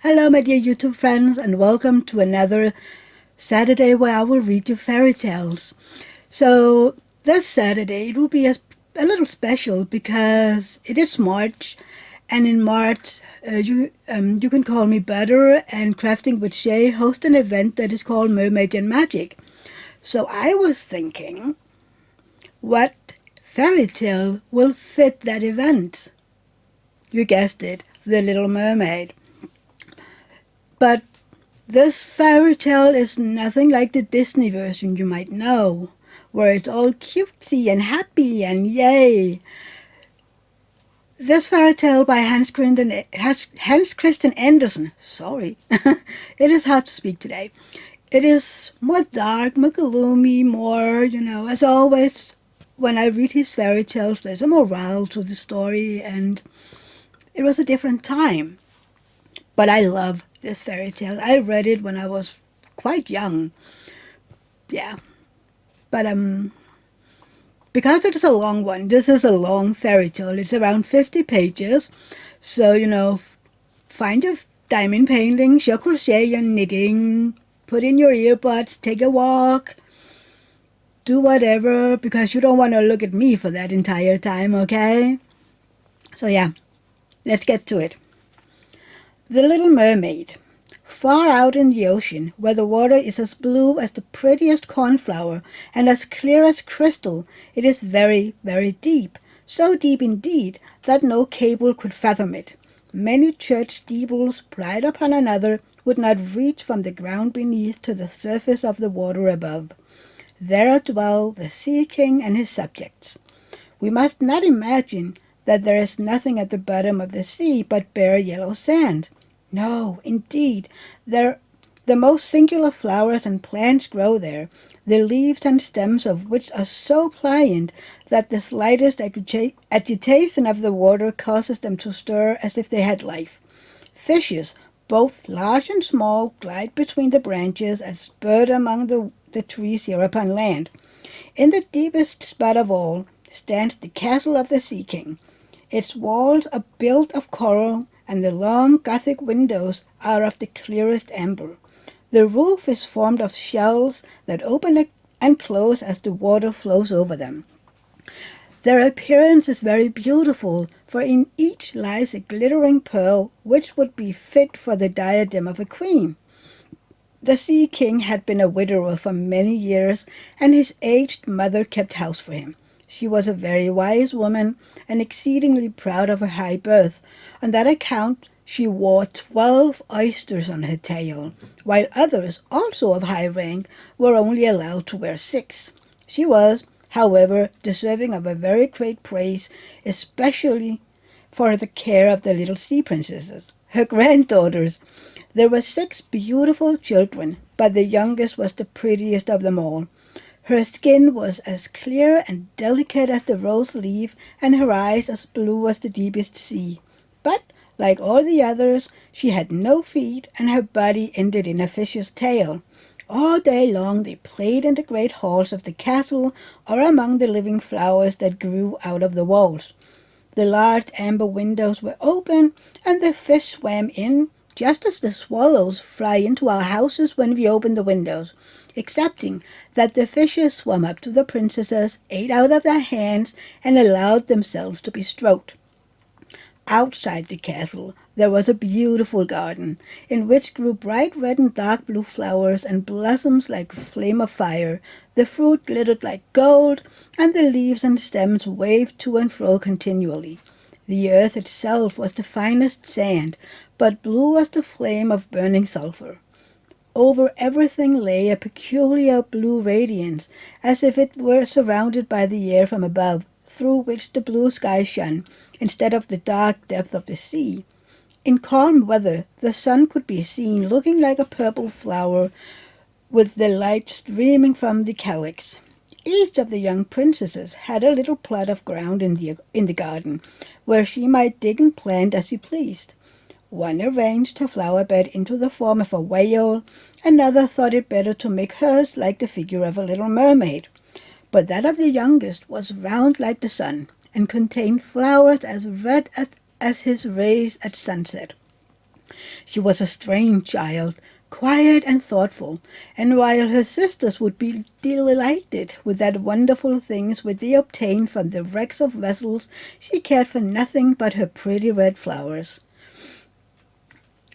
Hello, my dear YouTube friends, and welcome to another Saturday where I will read you fairy tales. So, this Saturday it will be a little special because it is March, and in March, you can call me Butter, and Crafting with Shay host an event that is called Mermaids And Magic. So, I was thinking, what fairy tale will fit that event? You guessed it, The Little Mermaid. But this fairy tale is nothing like the Disney version you might know, where it's all cutesy and happy and yay. This fairy tale by Hans Christian Andersen, sorry, it is hard to speak today. It is more dark, more gloomy, more, as always, when I read his fairy tales, there's a morale to the story, and it was a different time. But I love this fairy tale. I read it when I was quite young. Yeah. But because it is a long one, this is a long fairy tale. It's around 50 pages. So, find your diamond paintings, your crochet, your knitting, put in your earbuds, take a walk, do whatever, because you don't want to look at me for that entire time, okay? So yeah, let's get to it. The Little Mermaid. Far out in the ocean, where the water is as blue as the prettiest cornflower and as clear as crystal, it is very, very deep. So deep indeed that no cable could fathom it. Many church steeples, piled upon another, would not reach from the ground beneath to the surface of the water above. There dwell the Sea King and his subjects. We must not imagine that there is nothing at the bottom of the sea but bare yellow sand. No, indeed, the most singular flowers and plants grow there, the leaves and stems of which are so pliant that the slightest agitation of the water causes them to stir as if they had life. Fishes, both large and small, glide between the branches as birds among the trees here upon land. In the deepest spot of all stands the castle of the Sea King. Its walls are built of coral, and the long Gothic windows are of the clearest amber. The roof is formed of shells that open and close as the water flows over them. Their appearance is very beautiful, for in each lies a glittering pearl which would be fit for the diadem of a queen. The Sea King had been a widower for many years, and his aged mother kept house for him. She was a very wise woman, and exceedingly proud of her high birth. On that account she wore 12 oysters on her tail, while others, also of high rank, were only allowed to wear 6. She was, however, deserving of a very great praise, especially for the care of the little sea princesses, her granddaughters. There were 6 beautiful children, but the youngest was the prettiest of them all. Her skin was as clear and delicate as the rose leaf, and her eyes as blue as the deepest sea. But, like all the others, she had no feet, and her body ended in a fish's tail. All day long they played in the great halls of the castle, or among the living flowers that grew out of the walls. The large amber windows were open, and the fish swam in, just as the swallows fly into our houses when we open the windows, excepting that the fishes swam up to the princesses, ate out of their hands, and allowed themselves to be stroked. Outside the castle there was a beautiful garden, in which grew bright red and dark blue flowers and blossoms like a flame of fire. The fruit glittered like gold, and the leaves and stems waved to and fro continually. The earth itself was the finest sand, but blue as the flame of burning sulphur. Over everything lay a peculiar blue radiance, as if it were surrounded by the air from above, through which the blue sky shone, instead of the dark depth of the sea. In calm weather the sun could be seen looking like a purple flower, with the light streaming from the calyx. Each of the young princesses had a little plot of ground in the garden, where she might dig and plant as she pleased. One arranged her flower bed into the form of a whale, another thought it better to make hers like the figure of a little mermaid. But that of the youngest was round like the sun, and contained flowers as red as his rays at sunset. She was a strange child, quiet and thoughtful, and while her sisters would be delighted with that wonderful things which they obtained from the wrecks of vessels, she cared for nothing but her pretty red flowers.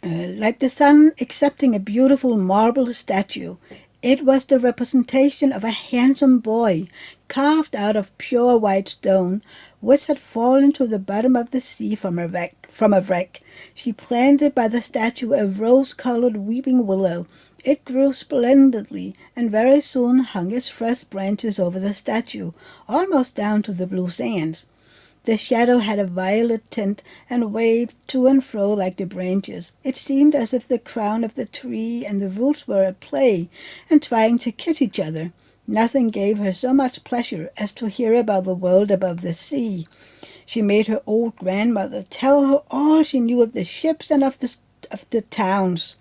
Like the sun accepting a beautiful marble statue, it was the representation of a handsome boy, carved out of pure white stone, which had fallen to the bottom of the sea from a wreck. She planted by the statue a rose-colored weeping willow. It grew splendidly, and very soon hung its fresh branches over the statue, almost down to the blue sands. The shadow had a violet tint and waved to and fro like the branches. It seemed as if the crown of the tree and the roots were at play and trying to kiss each other. Nothing gave her so much pleasure as to hear about the world above the sea. She made her old grandmother tell her all she knew of the ships and of the towns,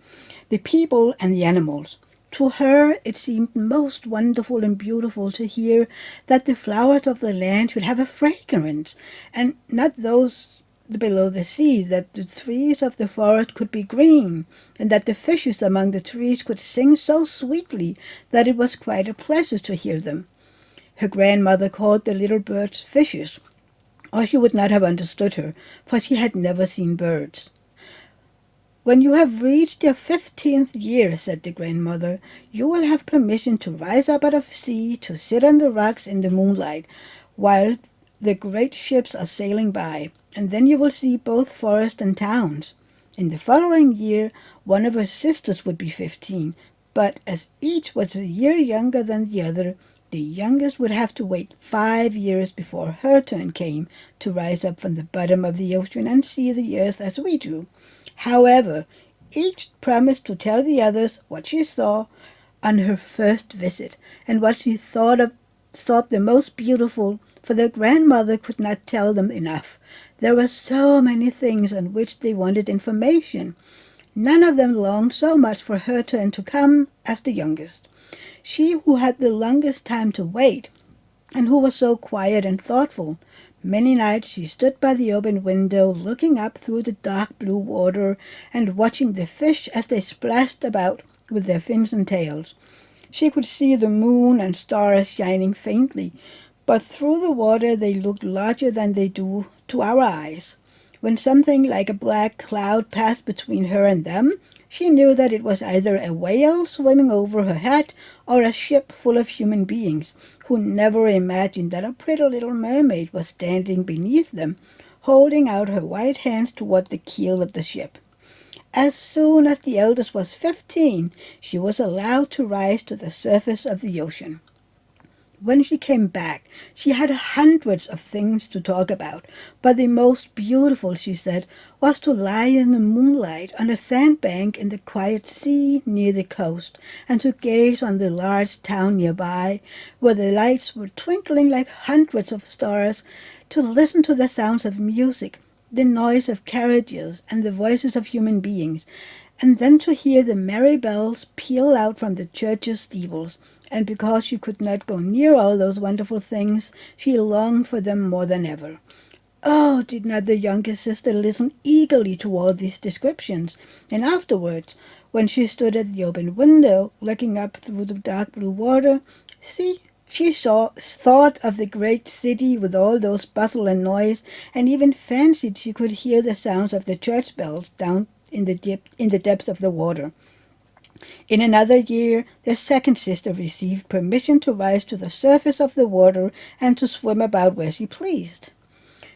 the people and the animals. To her it seemed most wonderful and beautiful to hear that the flowers of the land should have a fragrance, and not those below the sea, that the trees of the forest could be green, and that the fishes among the trees could sing so sweetly that it was quite a pleasure to hear them. Her grandmother called the little birds fishes, or she would not have understood her, for she had never seen birds. "When you have reached your 15th year," said the grandmother, "you will have permission to rise up out of the sea, to sit on the rocks in the moonlight, while the great ships are sailing by, and then you will see both forests and towns." In the following year, one of her sisters would be 15, but as each was a year younger than the other, the youngest would have to wait 5 years before her turn came to rise up from the bottom of the ocean and see the earth as we do. However, each promised to tell the others what she saw on her first visit, and what she thought the most beautiful, for their grandmother could not tell them enough. There were so many things on which they wanted information. None of them longed so much for her turn to come as the youngest. She who had the longest time to wait, and who was so quiet and thoughtful. Many nights she stood by the open window, looking up through the dark blue water and watching the fish as they splashed about with their fins and tails. She could see the moon and stars shining faintly, but through the water they looked larger than they do to our eyes. When something like a black cloud passed between her and them, she knew that it was either a whale swimming over her head or a ship full of human beings, who never imagined that a pretty little mermaid was standing beneath them, holding out her white hands toward the keel of the ship. As soon as the eldest was 15, she was allowed to rise to the surface of the ocean. When she came back, she had hundreds of things to talk about, but the most beautiful, she said, was to lie in the moonlight on a sandbank in the quiet sea near the coast, and to gaze on the large town nearby, where the lights were twinkling like hundreds of stars, to listen to the sounds of music, the noise of carriages, and the voices of human beings, and then to hear the merry bells peal out from the church's steeples. And because she could not go near all those wonderful things, she longed for them more than ever. Oh, did not the youngest sister listen eagerly to all these descriptions? And afterwards, when she stood at the open window, looking up through the dark blue water, she thought of the great city with all those bustle and noise, and even fancied she could hear the sounds of the church bells down in the depths of the water. In another year, the second sister received permission to rise to the surface of the water and to swim about where she pleased.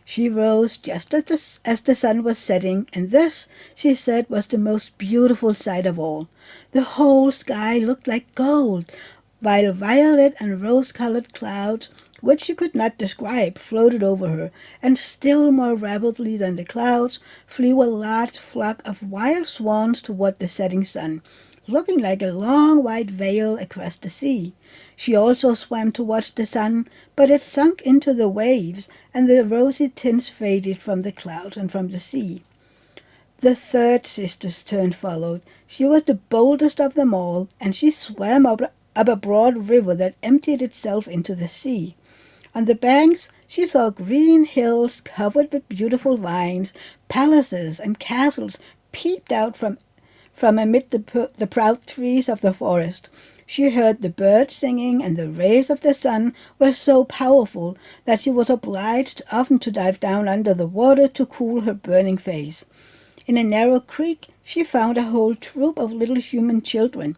She rose just as the sun was setting, and this, she said, was the most beautiful sight of all. The whole sky looked like gold, while violet and rose-colored clouds, which she could not describe, floated over her, and still more rapidly than the clouds flew a large flock of wild swans toward the setting sun, looking like a long white veil across the sea. She also swam towards the sun, but it sunk into the waves, and the rosy tints faded from the clouds and from the sea. The third sister's turn followed. She was the boldest of them all, and she swam up a broad river that emptied itself into the sea. On the banks she saw green hills covered with beautiful vines, palaces and castles peeped out from amid the proud trees of the forest. She heard the birds singing, and the rays of the sun were so powerful that she was obliged often to dive down under the water to cool her burning face. In a narrow creek she found a whole troop of little human children,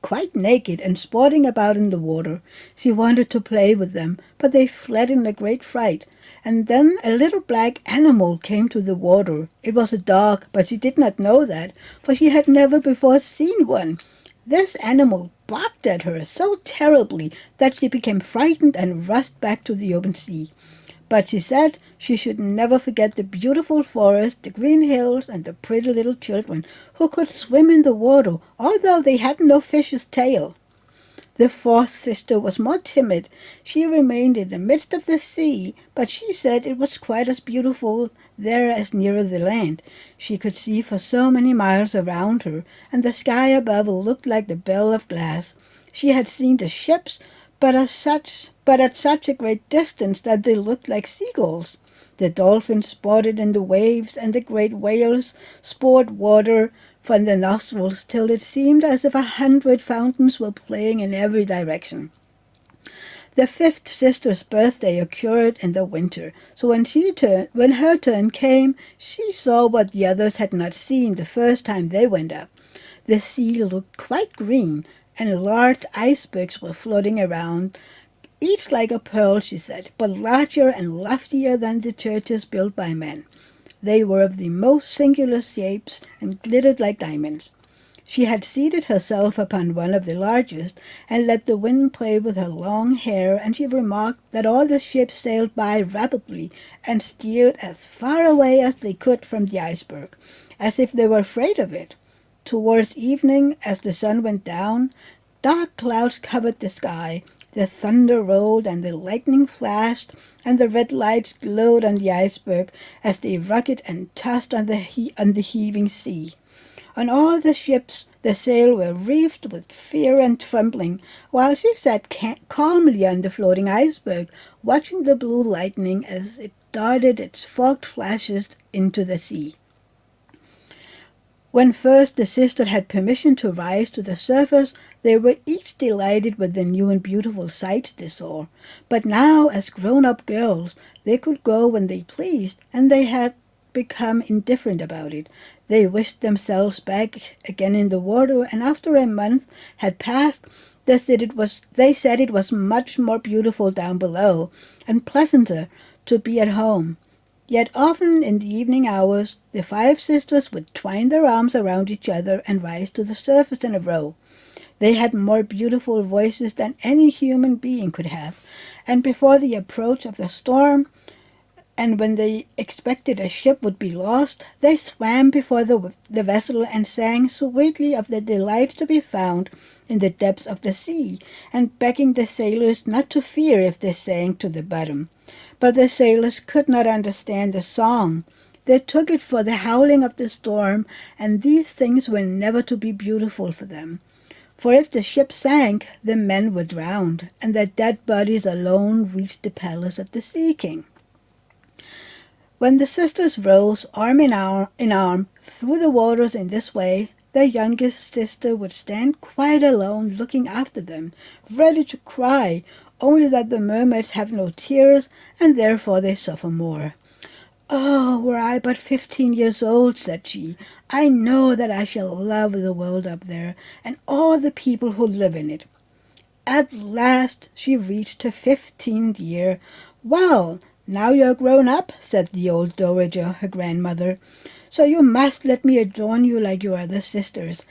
quite naked and sporting about in the water. She wanted to play with them, but they fled in a great fright. And then a little black animal came to the water. It was a dog, but she did not know that, for she had never before seen one. This animal barked at her so terribly that she became frightened and rushed back to the open sea. But she said she should never forget the beautiful forest, the green hills, and the pretty little children who could swim in the water, although they had no fish's tail. The fourth sister was more timid. She remained in the midst of the sea, but she said it was quite as beautiful there as nearer the land. She could see for so many miles around her, and the sky above looked like the bell of glass. She had seen the ships, but at such a great distance that they looked like seagulls. The dolphins sported in the waves, and the great whales poured water from their nostrils till it seemed as if 100 fountains were playing in every direction. The fifth sister's birthday occurred in the winter, so when her turn came, she saw what the others had not seen the first time they went up. The sea looked quite green, and large icebergs were floating around, each like a pearl, she said, but larger and loftier than the churches built by men. They were of the most singular shapes and glittered like diamonds. She had seated herself upon one of the largest and let the wind play with her long hair, and she remarked that all the ships sailed by rapidly and steered as far away as they could from the iceberg, as if they were afraid of it. Towards evening, as the sun went down, dark clouds covered the sky. The thunder rolled and the lightning flashed, and the red lights glowed on the iceberg as they rocked and tossed on the heaving sea. On all the ships the sails were reefed with fear and trembling, while she sat calmly on the floating iceberg, watching the blue lightning as it darted its forked flashes into the sea. When first the sisters had permission to rise to the surface, they were each delighted with the new and beautiful sights they saw. But now, as grown-up girls, they could go when they pleased, and they had become indifferent about it. They wished themselves back again in the water, and after a month had passed, they said it was much more beautiful down below, and pleasanter to be at home. Yet often in the evening hours, the 5 sisters would twine their arms around each other and rise to the surface in a row. They had more beautiful voices than any human being could have, and before the approach of the storm, and when they expected a ship would be lost, they swam before the vessel and sang sweetly of the delights to be found in the depths of the sea, and begging the sailors not to fear if they sank to the bottom. But the sailors could not understand the song. They took it for the howling of the storm, and these things were never to be beautiful for them. For if the ship sank, the men were drowned, and their dead bodies alone reached the palace of the Sea King. When the sisters rose, arm in arm, through the waters in this way, their youngest sister would stand quite alone, looking after them, ready to cry, only that the mermaids have no tears, and therefore they suffer more. "Oh, were I but 15 years old," said she, "I know that I shall love the world up there, and all the people who live in it." At last she reached her 15th year. "Well, now you're grown up," said the old dowager, her grandmother, "so you must let me adorn you like your other sisters."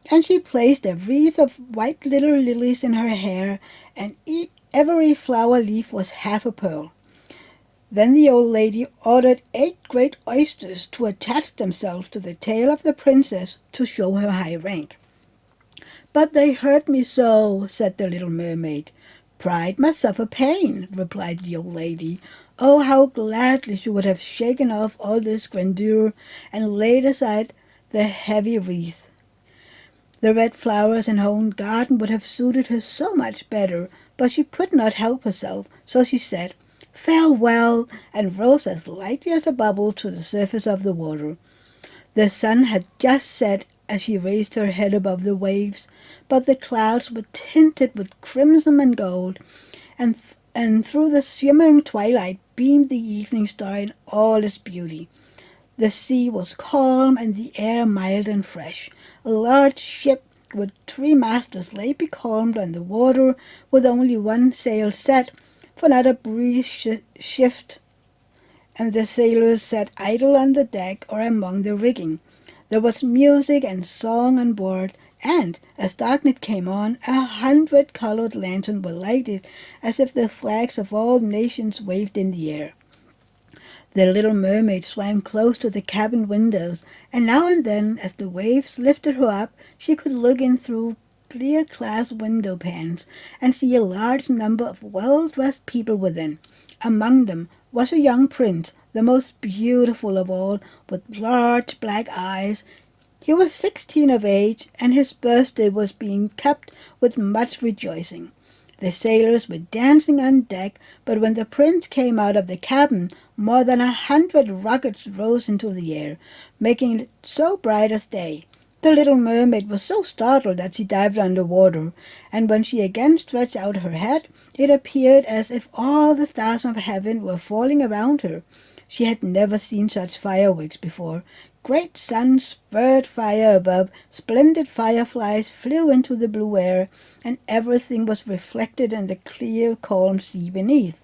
And she placed a wreath of white little lilies in her hair, and every flower leaf was half a pearl. Then the old lady ordered 8 great oysters to attach themselves to the tail of the princess to show her high rank. "But they hurt me so," said the little mermaid. "Pride must suffer pain," replied the old lady. Oh, how gladly she would have shaken off all this grandeur and laid aside the heavy wreath. The red flowers in her own garden would have suited her so much better, but she could not help herself, so she said, "Farewell," and rose as lightly as a bubble to the surface of the water. The sun had just set as she raised her head above the waves, but the clouds were tinted with crimson and gold, and through the shimmering twilight beamed the evening star in all its beauty. The sea was calm and the air mild and fresh. A large ship with 3 masters lay becalmed on the water, with only one sail set, for not a breeze shift, and the sailors sat idle on the deck or among the rigging. There was music and song on board, and as darkness came on, 100 colored lanterns were lighted, as if the flags of all nations waved in the air. The little mermaid swam close to the cabin windows, and now and then, as the waves lifted her up, she could look in through clear glass window panes and see a large number of well-dressed people within. Among them was a young prince, the most beautiful of all, with large black eyes. He was 16 of age, and his birthday was being kept with much rejoicing. The sailors were dancing on deck, but when the prince came out of the cabin, more than 100 rockets rose into the air, making it so bright as day. The little mermaid was so startled that she dived under water, and when she again stretched out her head, it appeared as if all the stars of heaven were falling around her. She had never seen such fireworks before. Great suns spurted fire above, splendid fireflies flew into the blue air, and everything was reflected in the clear, calm sea beneath.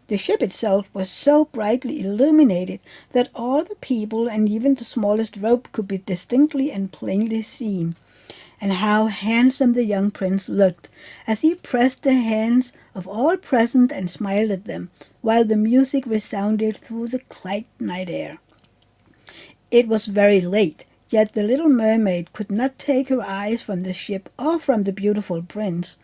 The ship itself was so brightly illuminated that all the people and even the smallest rope could be distinctly and plainly seen. And how handsome the young prince looked, as he pressed the hands of all present and smiled at them, while the music resounded through the quiet night air. It was very late, yet the little mermaid could not take her eyes from the ship or from the beautiful prince.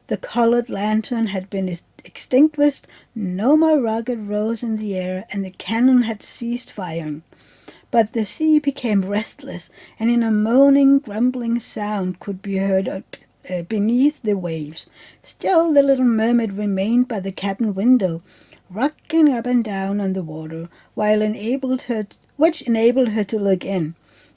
The colored lantern had been extinguished, no more rocket rose in the air, and the cannon had ceased firing. But the sea became restless, and in a moaning, grumbling sound could be heard beneath the waves. Still the little mermaid remained by the cabin window, rocking up and down on the water, which enabled her to look in.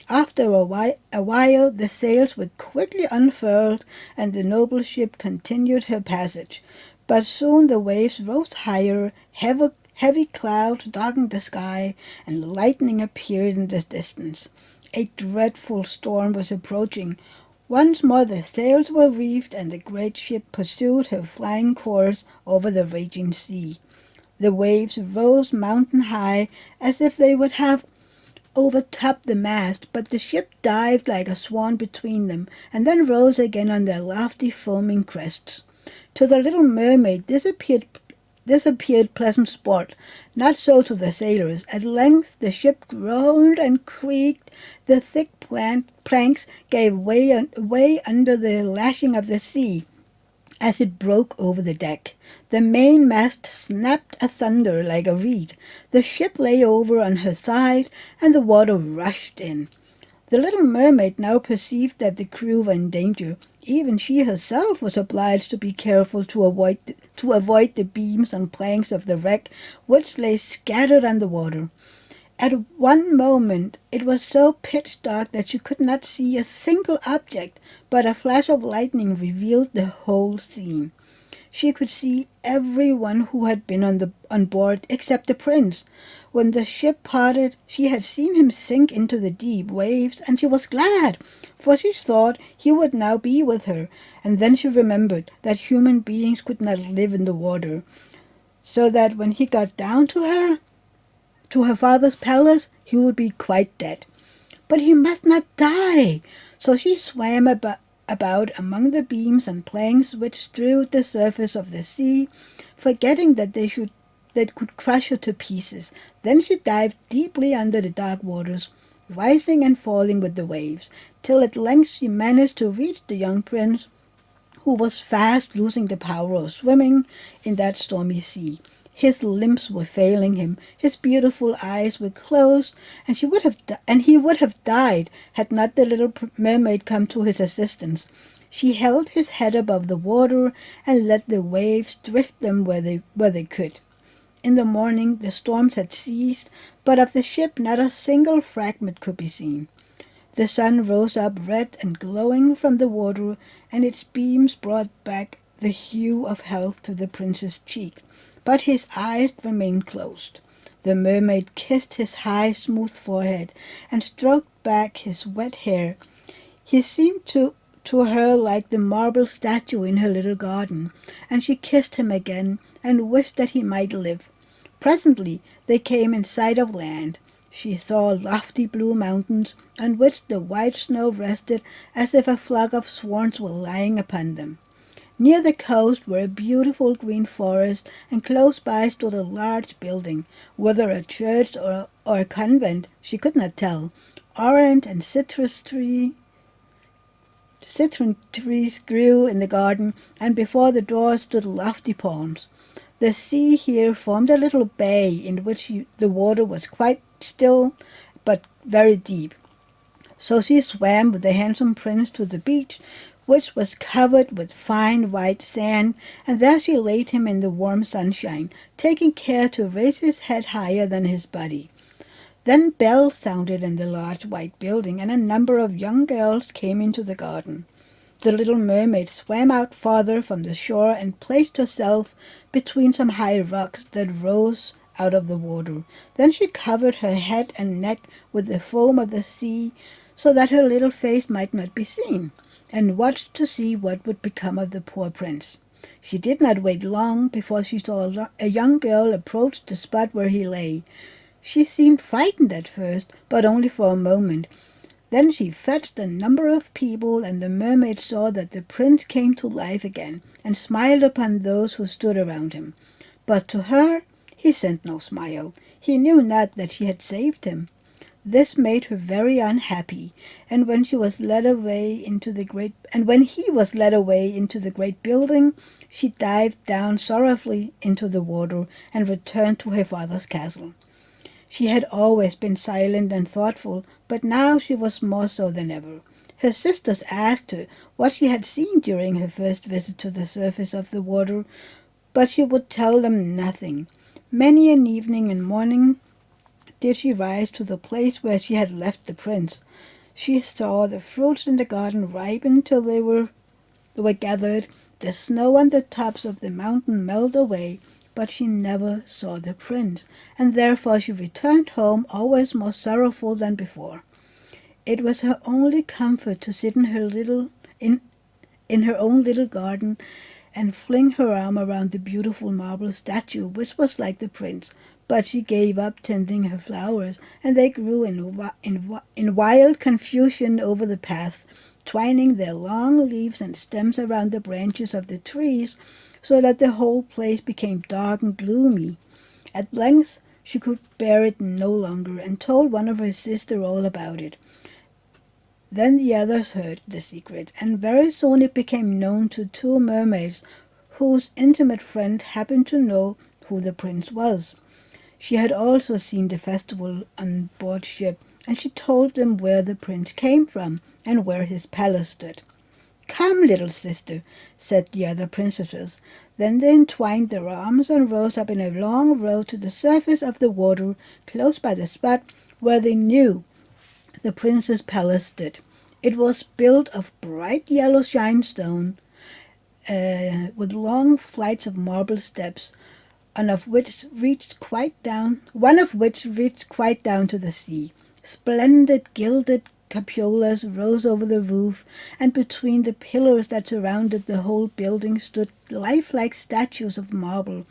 After a while, the sails were quickly unfurled, and the noble ship continued her passage. But soon the waves rose higher, heavy clouds darkened the sky, and lightning appeared in the distance. A dreadful storm was approaching. Once more the sails were reefed, and the great ship pursued her flying course over the raging sea. The waves rose mountain high, as if they would have overtopped the mast, but the ship dived like a swan between them, and then rose again on their lofty foaming crests. To the little mermaid this appeared pleasant sport. Not so to the sailors. At length the ship groaned and creaked. The thick planks gave way under the lashing of the sea as it broke over the deck. The mainmast snapped asunder like a reed. The ship lay over on her side, and the water rushed in. The little mermaid now perceived that the crew were in danger. Even she herself was obliged to be careful to avoid the beams and planks of the wreck, which lay scattered on the water. At one moment it was so pitch dark that she could not see a single object, but a flash of lightning revealed the whole scene. She could see everyone who had been on board except the prince. When the ship parted, she had seen him sink into the deep waves, and she was glad, for she thought he would now be with her. And then she remembered that human beings could not live in the water, so that when he got down to her father's palace, he would be quite dead. But he must not die. So she swam about among the beams and planks which strewed the surface of the sea, forgetting that they could crush her to pieces. Then she dived deeply under the dark waters, rising and falling with the waves, till at length she managed to reach the young prince, who was fast losing the power of swimming in that stormy sea. His limbs were failing him, his beautiful eyes were closed, and he would have died had not the little mermaid come to his assistance. She held his head above the water and let the waves drift them where they could. In the morning the storms had ceased, but of the ship not a single fragment could be seen. The sun rose up red and glowing from the water, and its beams brought back the hue of health to the prince's cheek, but his eyes remained closed. The mermaid kissed his high, smooth forehead and stroked back his wet hair. He seemed to her like the marble statue in her little garden, and she kissed him again and wished that he might live. Presently they came in sight of land. She saw lofty blue mountains on which the white snow rested as if a flock of swans were lying upon them. Near the coast were a beautiful green forest, and close by stood a large building, whether a church or a convent she could not tell. Orange and citron trees grew in the garden, and before the door stood lofty palms. The sea here formed a little bay in which the water was quite still but very deep. So she swam with the handsome prince to the beach, which was covered with fine white sand, and there she laid him in the warm sunshine, taking care to raise his head higher than his body. Then bells sounded in the large white building, and a number of young girls came into the garden. The little mermaid swam out farther from the shore and placed herself between some high rocks that rose out of the water. Then she covered her head and neck with the foam of the sea, so that her little face might not be seen, and watched to see what would become of the poor prince. She did not wait long before she saw a young girl approach the spot where he lay. She seemed frightened at first, but only for a moment. Then she fetched a number of people, and the mermaid saw that the prince came to life again, and smiled upon those who stood around him. But to her he sent no smile. He knew not that she had saved him. This made her very unhappy, and when he was led away into the great building, she dived down sorrowfully into the water and returned to her father's castle. She had always been silent and thoughtful, but now she was more so than ever. Her sisters asked her what she had seen during her first visit to the surface of the water, but she would tell them nothing. Many an evening and morning did she rise to the place where she had left the prince. She saw the fruits in the garden ripen till they were gathered, the snow on the tops of the mountain melt away, but she never saw the prince, and therefore she returned home always more sorrowful than before. It was her only comfort to sit in her own little garden and fling her arm around the beautiful marble statue, which was like the prince. But she gave up tending her flowers, and they grew in wild confusion over the path, twining their long leaves and stems around the branches of the trees, so that the whole place became dark and gloomy. At length she could bear it no longer, and told one of her sisters all about it. Then the others heard the secret, and very soon it became known to two mermaids, whose intimate friend happened to know who the prince was. She had also seen the festival on board ship, and she told them where the prince came from and where his palace stood. "Come, little sister," said the other princesses. Then they entwined their arms and rose up in a long row to the surface of the water, close by the spot where they knew the prince's palace stood. It was built of bright yellow shinestone, with long flights of marble steps, one of which reached quite down to the sea. Splendid gilded cupolas rose over the roof, and between the pillars that surrounded the whole building stood lifelike statues of marble.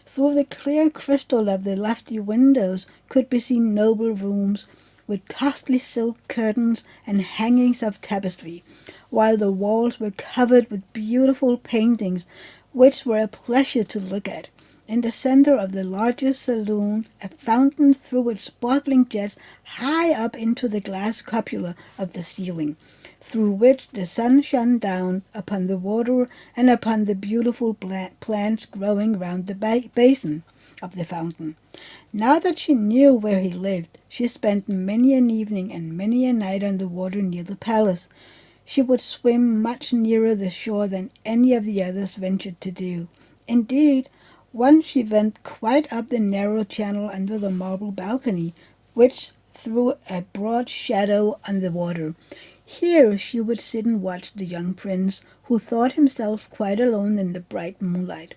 Through the clear crystal of the lofty windows could be seen noble rooms, with costly silk curtains and hangings of tapestry, while the walls were covered with beautiful paintings, which were a pleasure to look at. In the center of the largest saloon, a fountain threw its sparkling jets high up into the glass cupola of the ceiling, through which the sun shone down upon the water and upon the beautiful plants growing round the basin of the fountain. Now that she knew where he lived, she spent many an evening and many a night on the water near the palace. She would swim much nearer the shore than any of the others ventured to do. Indeed, Once she went quite up the narrow channel under the marble balcony, which threw a broad shadow on the water. Here she would sit and watch the young prince, who thought himself quite alone in the bright moonlight.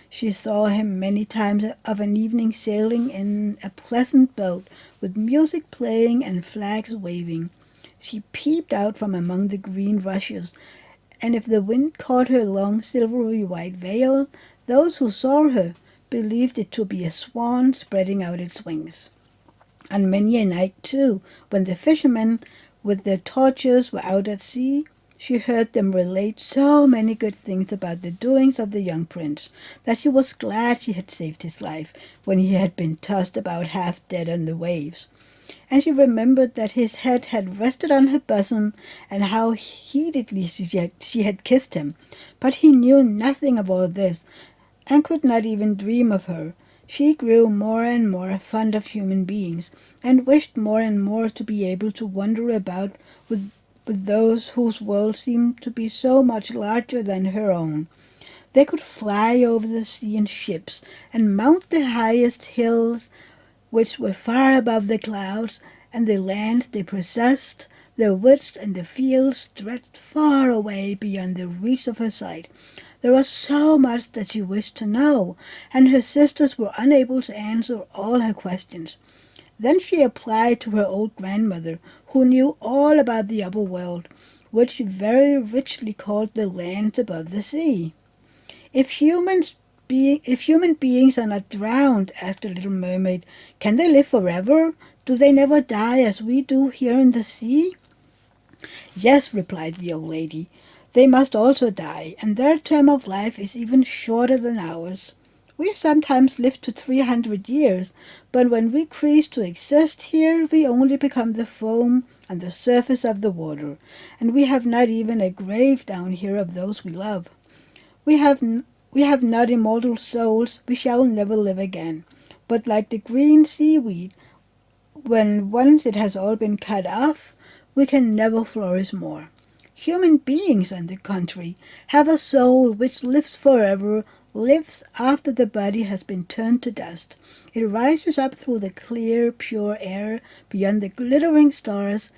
She saw him many times of an evening sailing in a pleasant boat, with music playing and flags waving. She peeped out from among the green rushes, and if the wind caught her long silvery white veil, those who saw her believed it to be a swan spreading out its wings. On many a night, too, when the fishermen with their torches were out at sea, she heard them relate so many good things about the doings of the young prince that she was glad she had saved his life when he had been tossed about half dead on the waves. And she remembered that his head had rested on her bosom, and how heededly she had kissed him. But he knew nothing of all this, and could not even dream of her. She grew more and more fond of human beings, and wished more and more to be able to wander about with those whose world seemed to be so much larger than her own. They could fly over the sea in ships, and mount the highest hills, which were far above the clouds, and the lands they possessed, the woods and the fields stretched far away beyond the reach of her sight. There was so much that she wished to know, and her sisters were unable to answer all her questions. Then she applied to her old grandmother, who knew all about the upper world, which she very richly called the lands above the sea. If human beings are not drowned, asked the little mermaid, can they live forever? Do they never die as we do here in the sea? Yes, replied the old lady. They must also die, and their term of life is even shorter than ours. We sometimes live to 300 years, but when we cease to exist here, we only become the foam on the surface of the water, and we have not even a grave down here of those we love. We have not immortal souls, we shall never live again, but like the green seaweed, when once it has all been cut off, we can never flourish more. Human beings, on the contrary, have a soul which lives forever, lives after the body has been turned to dust. It rises up through the clear, pure air beyond the glittering stars.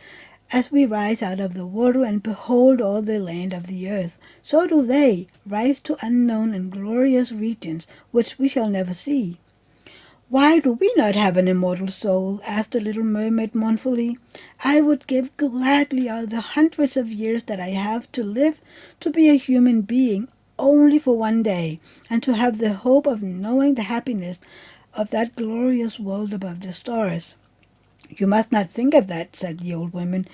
As we rise out of the water and behold all the land of the earth, so do they rise to unknown and glorious regions which we shall never see. Why do we not have an immortal soul? Asked the little mermaid mournfully. I would give gladly all the hundreds of years that I have to live to be a human being only for one day, and to have the hope of knowing the happiness of that glorious world above the stars. You must not think of that, said the old woman.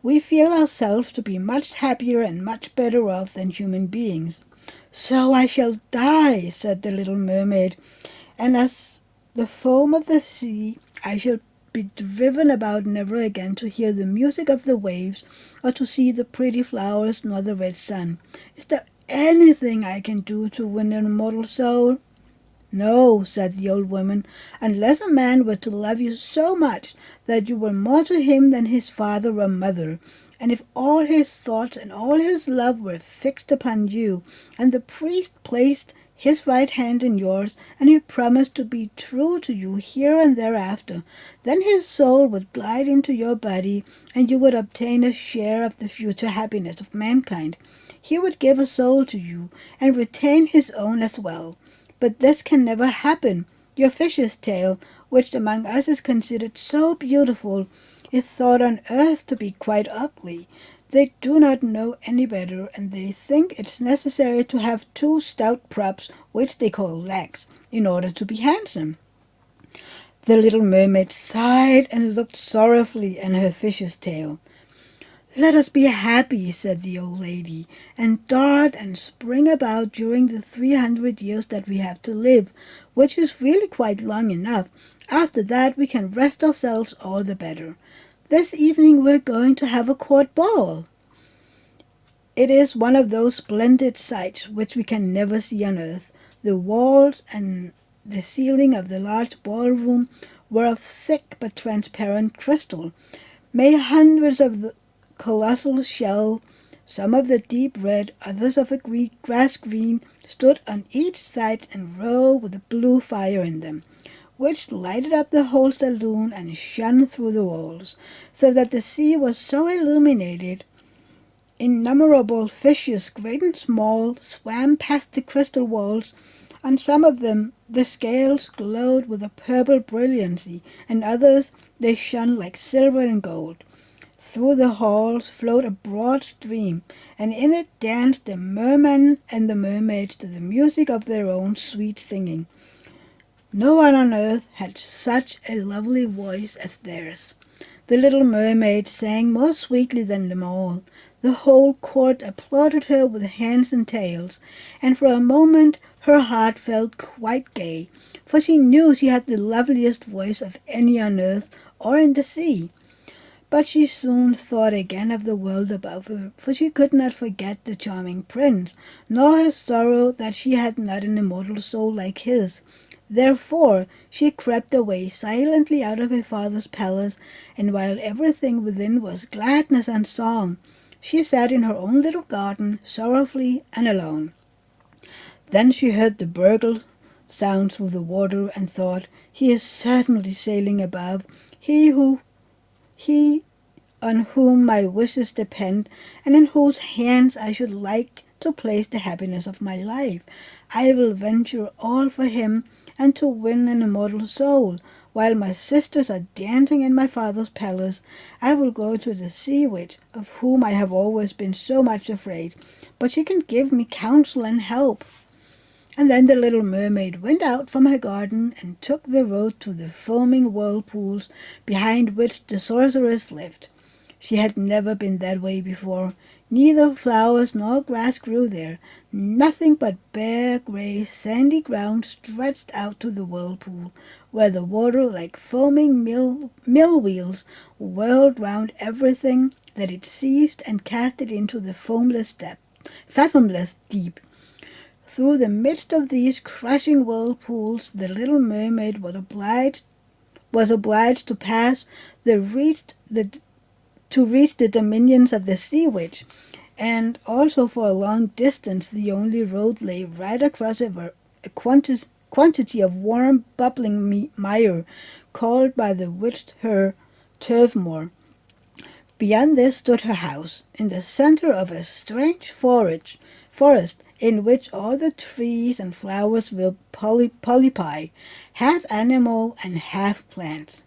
We feel ourselves to be much happier and much better off than human beings. So I shall die, said the little mermaid, and as the foam of the sea, I shall be driven about never again to hear the music of the waves, or to see the pretty flowers nor the red sun. Is there anything I can do to win an immortal soul? No, said the old woman, unless a man were to love you so much that you were more to him than his father or mother, and if all his thoughts and all his love were fixed upon you, and the priest placed his right hand in yours, and he promised to be true to you here and thereafter, then his soul would glide into your body, and you would obtain a share of the future happiness of mankind. He would give a soul to you, and retain his own as well. But this can never happen. Your fish's tail, which among us is considered so beautiful, is thought on earth to be quite ugly. They do not know any better, and they think it's necessary to have two stout props, which they call legs, in order to be handsome. The little mermaid sighed and looked sorrowfully at her fish's tail. Let us be happy, said the old lady, and dart and spring about during the 300 years that we have to live, which is really quite long enough. After that we can rest ourselves all the better. This evening we're going to have a court ball. It is one of those splendid sights which we can never see on earth. The walls and the ceiling of the large ballroom were of thick but transparent crystal. May hundreds of the colossal shell Some of the deep red, others of a grass green, stood on each side in a row with a blue fire in them, which lighted up the whole saloon and shone through the walls, so that the sea was so illuminated. Innumerable fishes, great and small, swam past the crystal walls. On some of them the scales glowed with a purple brilliancy, and others they shone like silver and gold. Through the halls flowed a broad stream, and in it danced the mermen and the mermaids to the music of their own sweet singing. No one on earth had such a lovely voice as theirs. The little mermaid sang more sweetly than them all. The whole court applauded her with hands and tails, and for a moment her heart felt quite gay, for she knew she had the loveliest voice of any on earth or in the sea. But she soon thought again of the world above her, for she could not forget the charming prince, nor his sorrow that she had not an immortal soul like his. Therefore she crept away silently out of her father's palace, and while everything within was gladness and song, she sat in her own little garden, sorrowfully and alone. Then she heard the burgle sound through the water, and thought, "He is certainly sailing above, he on whom my wishes depend, and in whose hands I should like to place the happiness of my life. I will venture all for him, and to win an immortal soul. While my sisters are dancing in my father's palace, I will go to the sea witch, of whom I have always been so much afraid, but she can give me counsel and help." And then the little mermaid went out from her garden and took the road to the foaming whirlpools behind which the sorceress lived. She had never been that way before. Neither flowers nor grass grew there. Nothing but bare, grey, sandy ground stretched out to the whirlpool, where the water, like foaming mill wheels, whirled round everything that it seized and cast it into the fathomless deep. Through the midst of these crushing whirlpools the little mermaid was obliged to pass to reach the dominions of the sea witch, and also for a long distance the only road lay right across a quantity of warm, bubbling mire, called by the witch her turfmoor. Beyond this stood her house, in the center of a strange forest in which all the trees and flowers were polypi, half animal and half plants.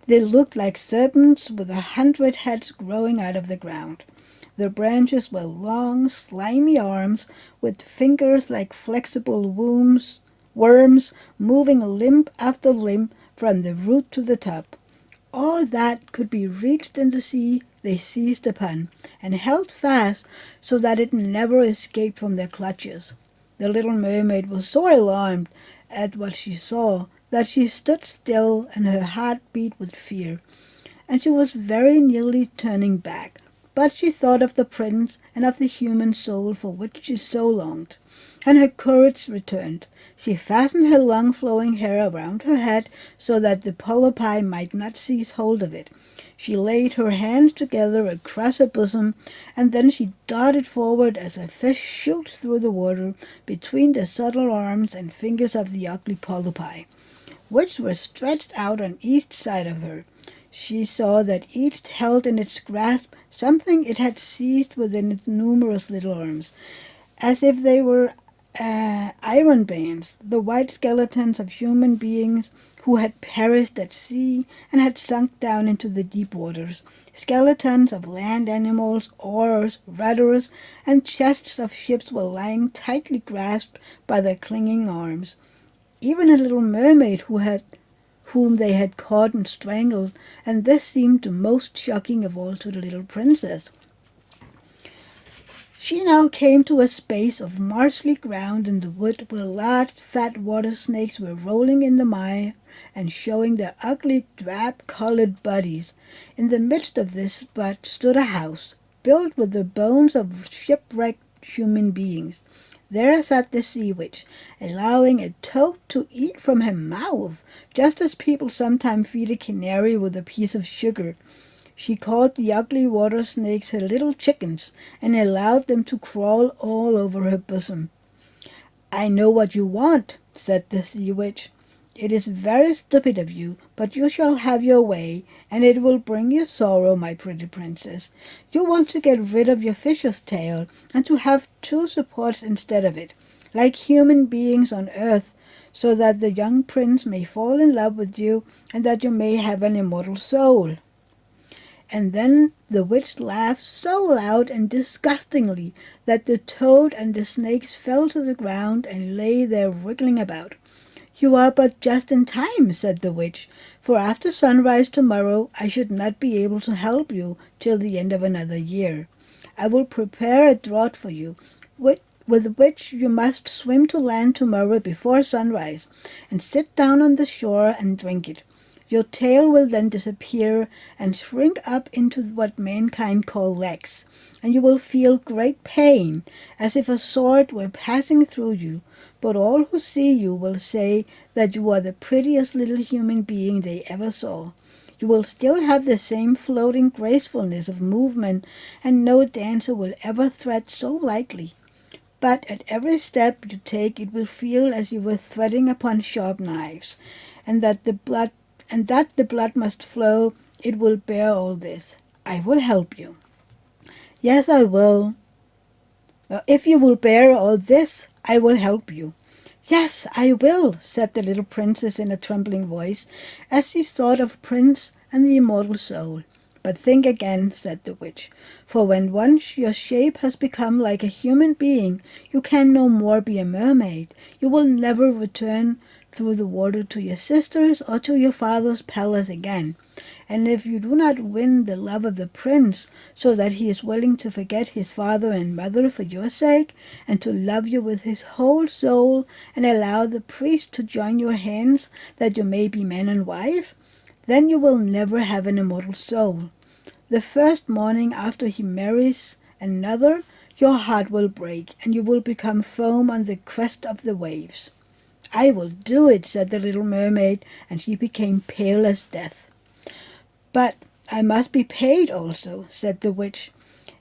They looked like serpents with 100 heads growing out of the ground. Their branches were long, slimy arms with fingers like flexible worms moving limb after limb from the root to the top. All that could be reached in the sea they seized upon, and held fast so that it never escaped from their clutches. The little mermaid was so alarmed at what she saw that she stood still, and her heart beat with fear, and she was very nearly turning back. But she thought of the prince and of the human soul for which she so longed, and her courage returned. She fastened her long flowing hair around her head so that the polypi might not seize hold of it. She laid her hands together across her bosom, and then she darted forward as a fish shoots through the water between the subtle arms and fingers of the ugly polypi, which were stretched out on each side of her. She saw that each held in its grasp something it had seized within its numerous little arms, as if they were iron bands, the white skeletons of human beings who had perished at sea and had sunk down into the deep waters, skeletons of land animals, oars, rudders, and chests of ships were lying tightly grasped by their clinging arms. Even a little mermaid whom they had caught and strangled, and this seemed the most shocking of all to the little princess. She now came to a space of marshy ground in the wood where large fat water snakes were rolling in the mire and showing their ugly drab-colored bodies. In the midst of this spot stood a house, built with the bones of shipwrecked human beings. There sat the sea witch, allowing a toad to eat from her mouth, just as people sometimes feed a canary with a piece of sugar. She called the ugly water snakes her little chickens and allowed them to crawl all over her bosom. "I know what you want," said the sea witch. "It is very stupid of you, but you shall have your way, and it will bring you sorrow, my pretty princess. You want to get rid of your fish's tail, and to have two supports instead of it, like human beings on earth, so that the young prince may fall in love with you, and that you may have an immortal soul." And then the witch laughed so loud and disgustingly that the toad and the snakes fell to the ground and lay there wriggling about. "You are but just in time," said the witch, "for after sunrise tomorrow I should not be able to help you till the end of another year. I will prepare a draught for you, with which you must swim to land tomorrow before sunrise, and sit down on the shore and drink it. Your tail will then disappear and shrink up into what mankind call legs, and you will feel great pain, as if a sword were passing through you, but all who see you will say that you are the prettiest little human being they ever saw. You will still have the same floating gracefulness of movement, and no dancer will ever thread so lightly. But at every step you take it will feel as you were threading upon sharp knives, and that the blood must flow. It will bear all this. I will help you." "Yes, I will. If you will bear all this, I will help you." "Yes, I will," said the little princess in a trembling voice, as she thought of Prince and the immortal soul. "But think again," said the witch, "for when once your shape has become like a human being, you can no more be a mermaid. You will never return through the water to your sisters or to your father's palace again. And if you do not win the love of the prince, so that he is willing to forget his father and mother for your sake, and to love you with his whole soul, and allow the priest to join your hands that you may be man and wife, then you will never have an immortal soul. The first morning after he marries another, your heart will break, and you will become foam on the crest of the waves." "I will do it," said the little mermaid, and she became pale as death. "But I must be paid also," said the witch,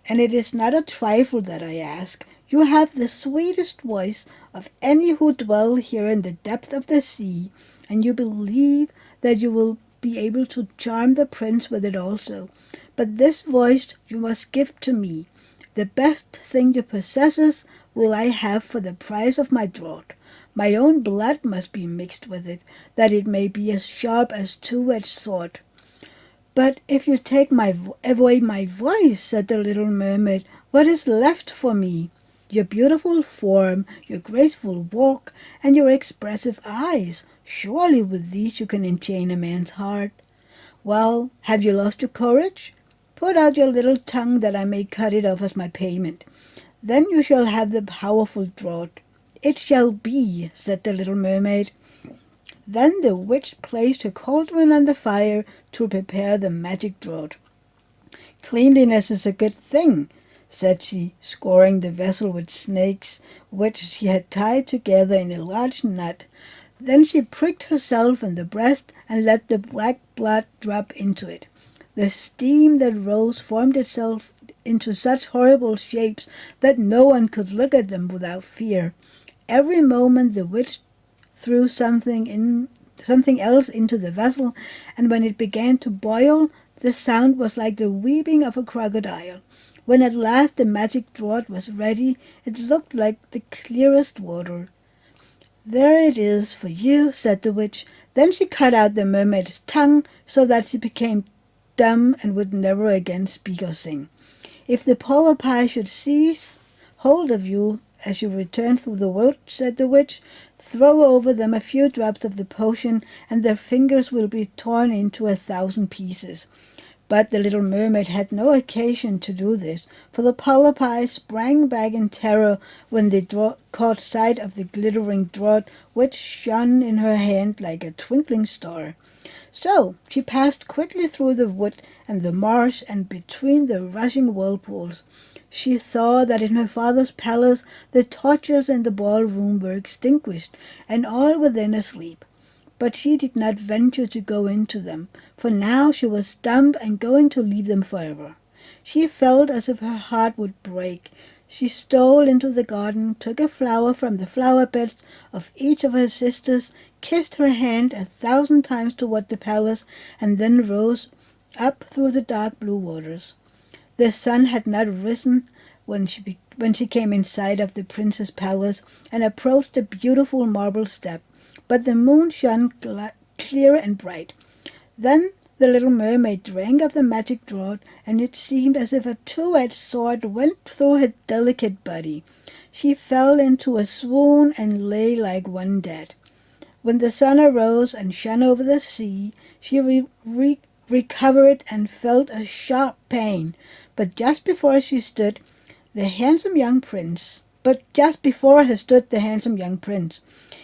"and it is not a trifle that I ask. You have the sweetest voice of any who dwell here in the depth of the sea, and you believe that you will be able to charm the prince with it also. But this voice you must give to me. The best thing you possess will I have for the price of my draught. My own blood must be mixed with it, that it may be as sharp as two-edged sword." "But if you take away my voice," said the little mermaid, "what is left for me? Your beautiful form, your graceful walk, and your expressive eyes. Surely with these you can enchain a man's heart. Well, have you lost your courage? Put out your little tongue that I may cut it off as my payment. Then you shall have the powerful draught." "It shall be," said the little mermaid. Then the witch placed her cauldron on the fire to prepare the magic draught. "Cleanliness is a good thing," said she, scoring the vessel with snakes, which she had tied together in a large knot. Then she pricked herself in the breast and let the black blood drop into it. The steam that rose formed itself into such horrible shapes that no one could look at them without fear. Every moment the witch threw something else into the vessel, and when it began to boil, the sound was like the weeping of a crocodile. When at last the magic draught was ready, it looked like the clearest water. "There it is for you," said the witch. Then she cut out the mermaid's tongue, so that she became dumb and would never again speak or sing. "If the polypi should seize hold of you as you return through the wood," said the witch, "throw over them a few drops of the potion, and their fingers will be torn into 1,000 pieces." But the little mermaid had no occasion to do this, for the polypi sprang back in terror when they caught sight of the glittering draught, which shone in her hand like a twinkling star. So she passed quickly through the wood and the marsh and between the rushing whirlpools. She saw that in her father's palace the torches in the ballroom were extinguished, and all within asleep. but she did not venture to go into them, for now she was dumb and going to leave them forever. She felt as if her heart would break. She stole into the garden, took a flower from the flower beds of each of her sisters, kissed her hand 1,000 times toward the palace, and then rose up through the dark blue waters. The sun had not risen when she came in sight of the prince's palace and approached the beautiful marble step, but the moon shone clear and bright. Then the little mermaid drank of the magic draught, and it seemed as if a two-edged sword went through her delicate body. She fell into a swoon and lay like one dead. When the sun arose and shone over the sea, she recovered and felt a sharp pain. But just before her stood the handsome young prince.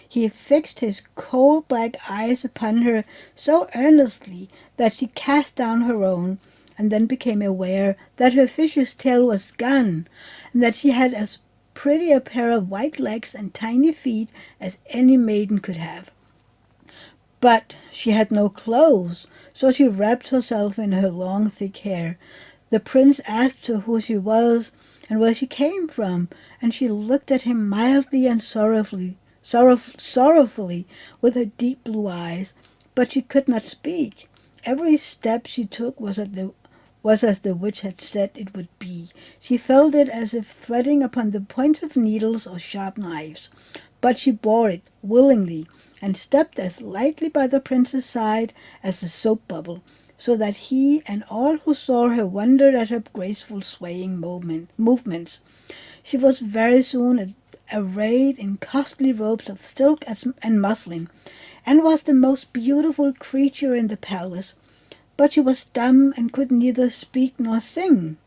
He fixed his cold black eyes upon her so earnestly that she cast down her own, and then became aware that her fish's tail was gone, and that she had as pretty a pair of white legs and tiny feet as any maiden could have. But she had no clothes, so she wrapped herself in her long thick hair. The prince asked her who she was and where she came from, and she looked at him mildly and sorrowfully with her deep blue eyes, but she could not speak. Every step she took was as the witch had said it would be. She felt it as if treading upon the points of needles or sharp knives, but she bore it willingly, and stepped as lightly by the prince's side as a soap bubble, so that he and all who saw her wondered at her graceful swaying movements. She was very soon arrayed in costly robes of silk and muslin, and was the most beautiful creature in the palace. But she was dumb and could neither speak nor sing.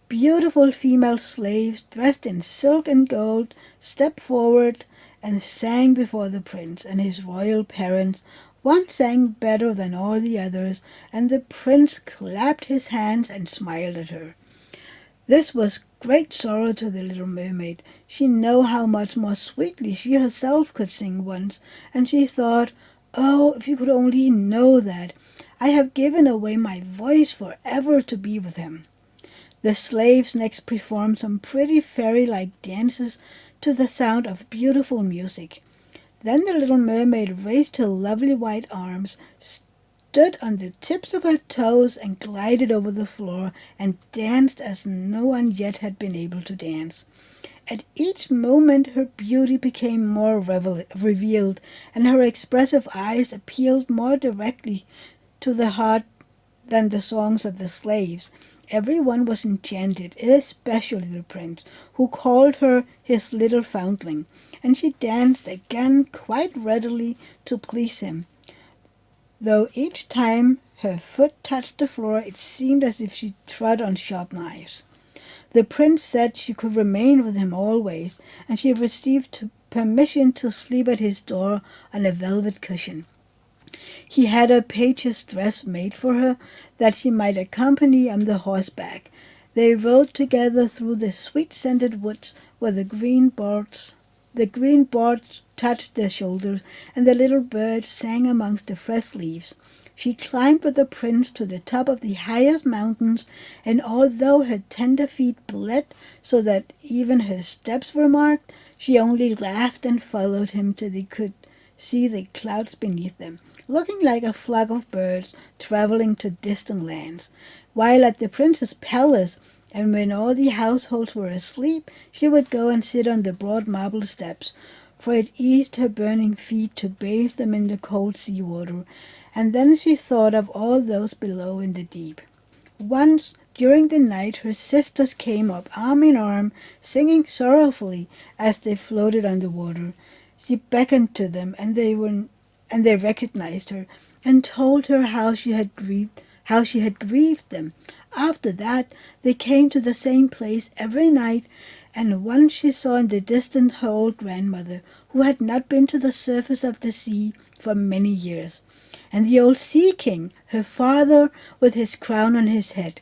Beautiful female slaves, dressed in silk and gold, stepped forward and sang before the prince and his royal parents. One sang better than all the others, and the prince clapped his hands and smiled at her. This was great sorrow to the little mermaid. She knew how much more sweetly she herself could sing once, and she thought, "Oh, if you could only know that! I have given away my voice forever to be with him." The slaves next performed some pretty fairy-like dances to the sound of beautiful music. Then the little mermaid raised her lovely white arms, stood on the tips of her toes, and glided over the floor and danced as no one yet had been able to dance. At each moment her beauty became more revealed, and her expressive eyes appealed more directly to the heart than the songs of the slaves. Everyone was enchanted, especially the prince, who called her his little foundling, and she danced again quite readily to please him, though each time her foot touched the floor it seemed as if she trod on sharp knives. The prince said she could remain with him always, and she received permission to sleep at his door on a velvet cushion. He had a page's dress made for her, that she might accompany on the horseback. They rode together through the sweet-scented woods, where the green boughs touched their shoulders, and the little birds sang amongst the fresh leaves. She climbed with the prince to the top of the highest mountains, and although her tender feet bled so that even her steps were marked, she only laughed and followed him till they could see the clouds beneath them, looking like a flock of birds traveling to distant lands. While at the prince's palace, and when all the households were asleep, she would go and sit on the broad marble steps, for it eased her burning feet to bathe them in the cold sea water, and then she thought of all those below in the deep. Once, during the night, her sisters came up arm in arm, singing sorrowfully as they floated on the water. She beckoned to them, and they recognized her, and told her how she had grieved them. After that, they came to the same place every night, and once she saw in the distance her old grandmother, who had not been to the surface of the sea for many years, and the old sea king, her father, with his crown on his head.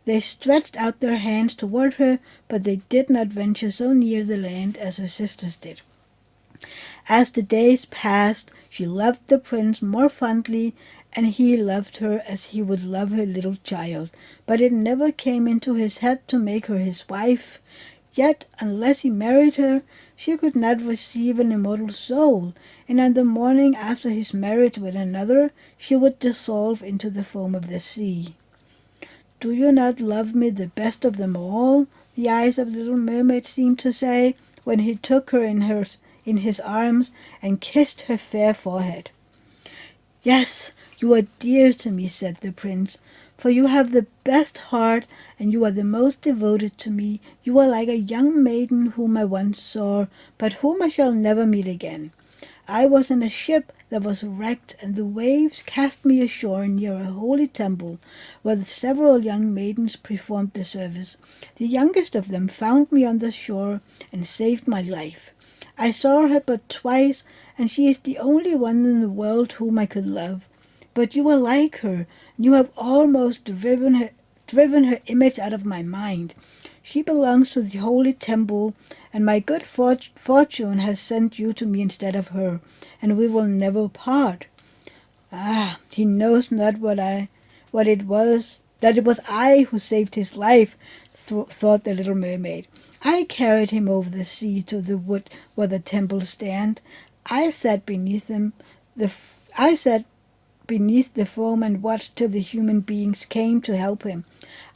They stretched out their hands toward her, but they did not venture so near the land as her sisters did. As the days passed, she loved the prince more fondly, and he loved her as he would love a little child. But it never came into his head to make her his wife. Yet, unless he married her, she could not receive an immortal soul, and on the morning after his marriage with another, she would dissolve into the foam of the sea. "Do you not love me the best of them all?" the eyes of the little mermaid seemed to say, when he took her in his arms and kissed her fair forehead. "Yes, you are dear to me," said the prince, "for you have the best heart, and you are the most devoted to me. You are like a young maiden whom I once saw, but whom I shall never meet again. I was in a ship that was wrecked, and the waves cast me ashore near a holy temple, where several young maidens performed the service. The youngest of them found me on the shore and saved my life. I saw her but twice, and she is the only one in the world whom I could love. But you are like her, and you have almost driven her image out of my mind. She belongs to the holy temple, and my good fortune has sent you to me instead of her, and we will never part." "Ah, he knows not what it was, that it was I who saved his life," thought the little mermaid. "I carried him over the sea to the wood where the temple stands. I sat beneath him, I sat beneath the foam and watched till the human beings came to help him.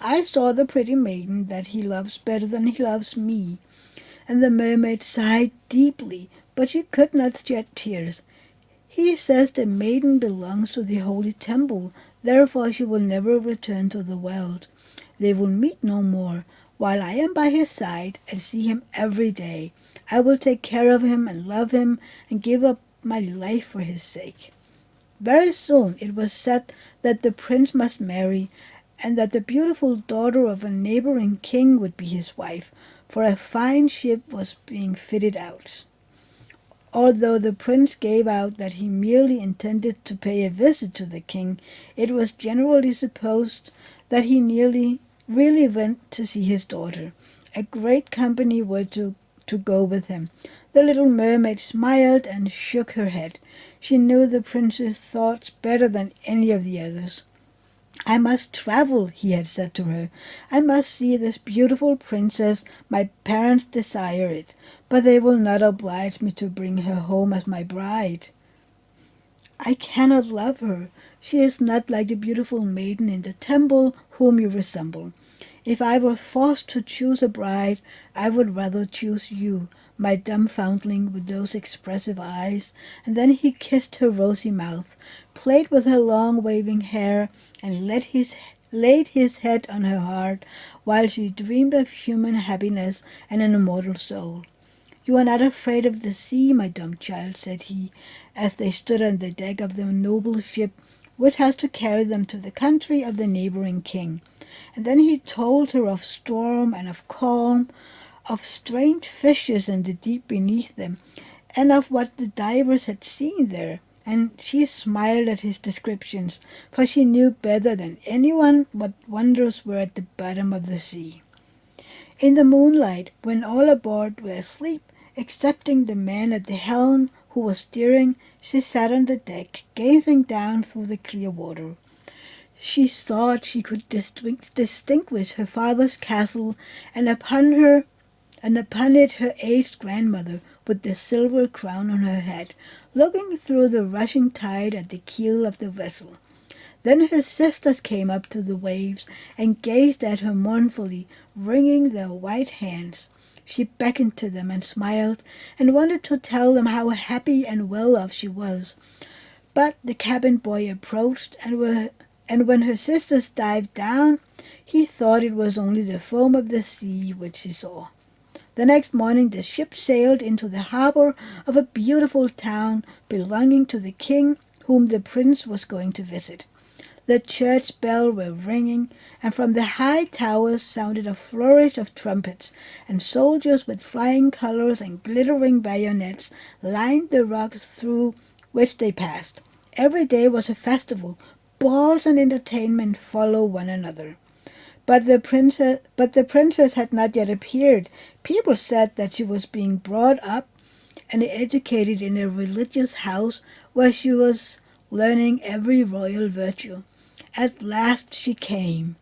I saw the pretty maiden that he loves better than he loves me." And the mermaid sighed deeply, but she could not shed tears. "He says the maiden belongs to the holy temple, therefore she will never return to the world. They will meet no more. While I am by his side and see him every day, I will take care of him and love him and give up my life for his sake." Very soon it was said that the prince must marry, and that the beautiful daughter of a neighboring king would be his wife, for a fine ship was being fitted out. Although the prince gave out that he merely intended to pay a visit to the king, it was generally supposed that he really went to see his daughter. A great company were to go with him. The little mermaid smiled and shook her head. She knew the prince's thoughts better than any of the others. "I must travel," he had said to her. "I must see this beautiful princess. My parents desire it, but they will not oblige me to bring her home as my bride. I cannot love her. She is not like the beautiful maiden in the temple whom you resemble. If I were forced to choose a bride, I would rather choose you, my dumb foundling with those expressive eyes." And then he kissed her rosy mouth, played with her long waving hair, and laid his head on her heart, while she dreamed of human happiness and an immortal soul. "You are not afraid of the sea, my dumb child," said he, as they stood on the deck of the noble ship which has to carry them to the country of the neighboring king. And then he told her of storm and of calm, of strange fishes in the deep beneath them, and of what the divers had seen there. And she smiled at his descriptions, for she knew better than anyone what wonders were at the bottom of the sea. In the moonlight, when all aboard were asleep, excepting the man at the helm who was steering, she sat on the deck, gazing down through the clear water. She thought she could distinguish her father's castle, and upon it her aged grandmother, with the silver crown on her head, looking through the rushing tide at the keel of the vessel. Then her sisters came up to the waves and gazed at her mournfully, wringing their white hands. She beckoned to them and smiled, and wanted to tell them how happy and well off she was. But the cabin boy approached, and when her sisters dived down, he thought it was only the foam of the sea which she saw. The next morning the ship sailed into the harbor of a beautiful town belonging to the king whom the prince was going to visit. The church bells were ringing, and from the high towers sounded a flourish of trumpets, and soldiers with flying colors and glittering bayonets lined the rocks through which they passed. Every day was a festival. Balls and entertainment follow one another. But the princess had not yet appeared. People said that she was being brought up and educated in a religious house where she was learning every royal virtue. At last she came.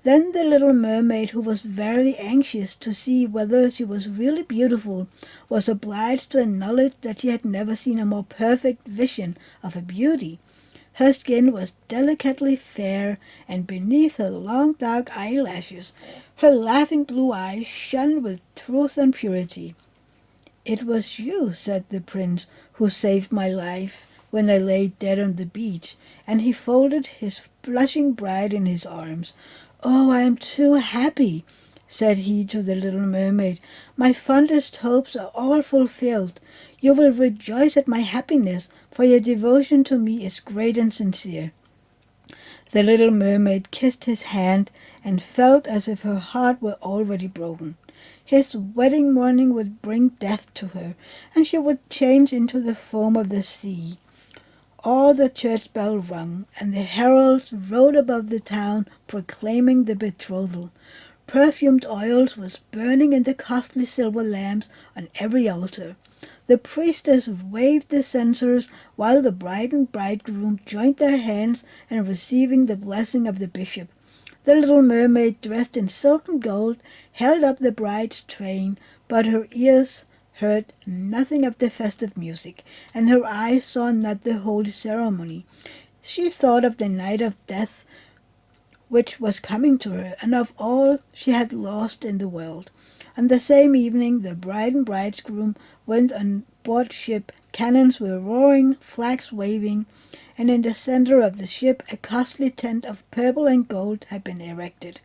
Then the little mermaid, who was very anxious to see whether she was really beautiful, was obliged to acknowledge that she had never seen a more perfect vision of her beauty. Her skin was delicately fair, and beneath her long dark eyelashes, her laughing blue eyes shone with truth and purity. "It was you," said the prince, "who saved my life when I lay dead on the beach," and he folded his blushing bride in his arms. "Oh, I am too happy," said he to the little mermaid. "My fondest hopes are all fulfilled. You will rejoice at my happiness, for your devotion to me is great and sincere." The little mermaid kissed his hand and felt as if her heart were already broken. His wedding morning would bring death to her, and she would change into the foam of the sea. All the church bell rung, and the heralds rode above the town proclaiming the betrothal. Perfumed oils was burning in the costly silver lamps on every altar. The priestess waved the censers while the bride and bridegroom joined their hands in receiving the blessing of the bishop. The little mermaid, dressed in silk and gold, held up the bride's train, but her ears heard nothing of the festive music, and her eyes saw not the holy ceremony. She thought of the night of death which was coming to her, and of all she had lost in the world. On the same evening the bride and bridegroom went on board ship. Cannons were roaring, flags waving, and in the center of the ship a costly tent of purple and gold had been erected.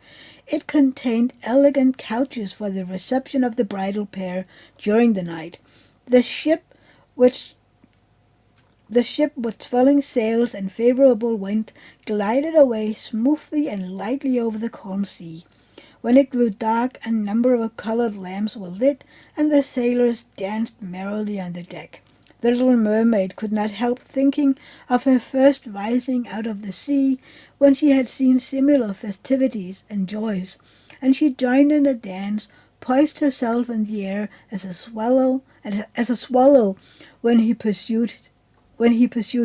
It contained elegant couches for the reception of the bridal pair during the night. The ship, with swelling sails and favorable wind, glided away smoothly and lightly over the calm sea. When it grew dark, a number of colored lamps were lit, and the sailors danced merrily on the deck. The little mermaid could not help thinking of her first rising out of the sea, when she had seen similar festivities and joys, and she joined in the dance, poised herself in the air as a swallow, when he pursued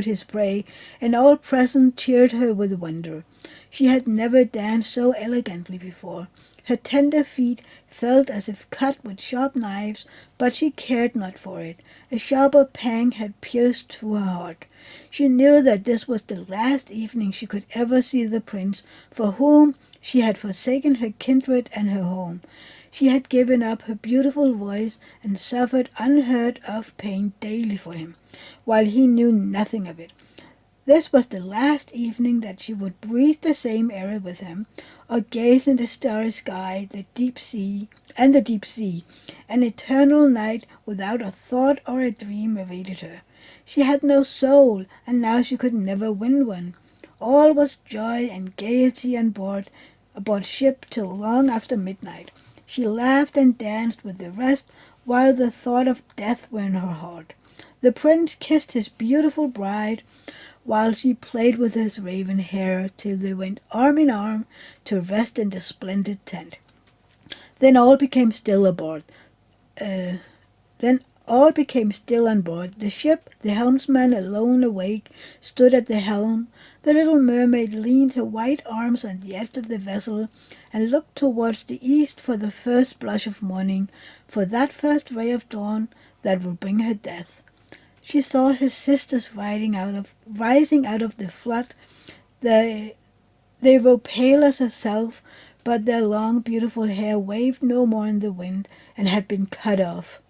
his prey, and all present cheered her with wonder. She had never danced so elegantly before. Her tender feet felt as if cut with sharp knives, but she cared not for it. A sharper pang had pierced through her heart. She knew that this was the last evening she could ever see the prince, for whom she had forsaken her kindred and her home. She had given up her beautiful voice and suffered unheard of pain daily for him, while he knew nothing of it. This was the last evening that she would breathe the same air with him, or gaze in the starry sky, the deep sea. An eternal night without a thought or a dream awaited her. She had no soul, and now she could never win one. All was joy and gaiety aboard ship till long after midnight. She laughed and danced with the rest, while the thought of death were in her heart. The prince kissed his beautiful bride, while she played with his raven hair, till they went arm in arm to rest in the splendid tent. Then all became still on board. The ship. The helmsman, alone awake, stood at the helm. The little mermaid leaned her white arms on the edge of the vessel and looked towards the east for the first blush of morning, for that first ray of dawn that would bring her death. She saw his sisters rising out of the flood. They were pale as herself, but their long, beautiful hair waved no more in the wind and had been cut off.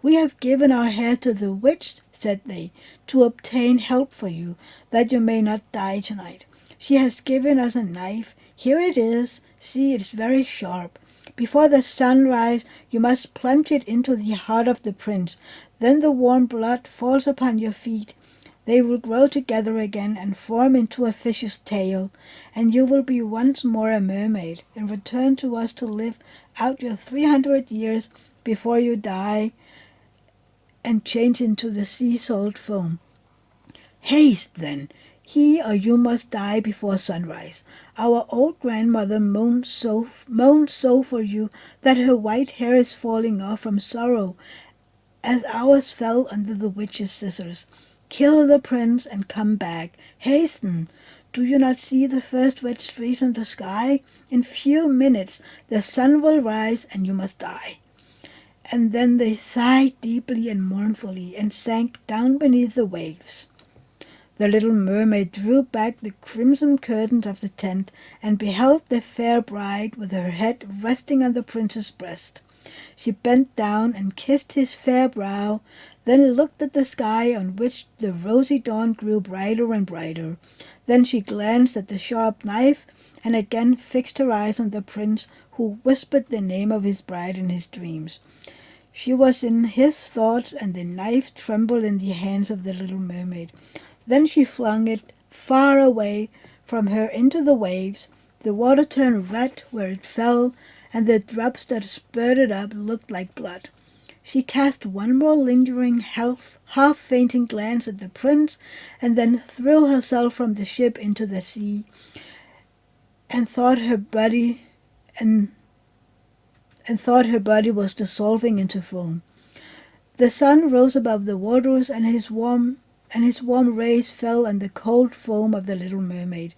"We have given our hair to the witch," said they, "to obtain help for you, that you may not die tonight. She has given us a knife. Here it is. See, it is very sharp. Before the sunrise you must plunge it into the heart of the prince. Then the warm blood falls upon your feet. They will grow together again and form into a fish's tail, and you will be once more a mermaid, and return to us to live out your 300 years before you die and change into the sea salt foam. Haste, then. He or you must die before sunrise. Our old grandmother moaned so for you that her white hair is falling off from sorrow, as ours fell under the witch's scissors. Kill the prince and come back. Hasten! Do you not see the first red streaks in the sky? In few minutes the sun will rise and you must die." And then they sighed deeply and mournfully and sank down beneath the waves. The little mermaid drew back the crimson curtains of the tent and beheld the fair bride with her head resting on the prince's breast. She bent down and kissed his fair brow, then looked at the sky on which the rosy dawn grew brighter and brighter. Then she glanced at the sharp knife and again fixed her eyes on the prince, who whispered the name of his bride in his dreams. She was in his thoughts, and the knife trembled in the hands of the little mermaid. Then she flung it far away from her into the waves. The water turned red where it fell, and the drops that spurted up looked like blood. She cast one more lingering, half-fainting glance at the prince, and then threw herself from the ship into the sea, and thought her body was dissolving into foam. The sun rose above the waters, and his warm rays fell on the cold foam of the little mermaid,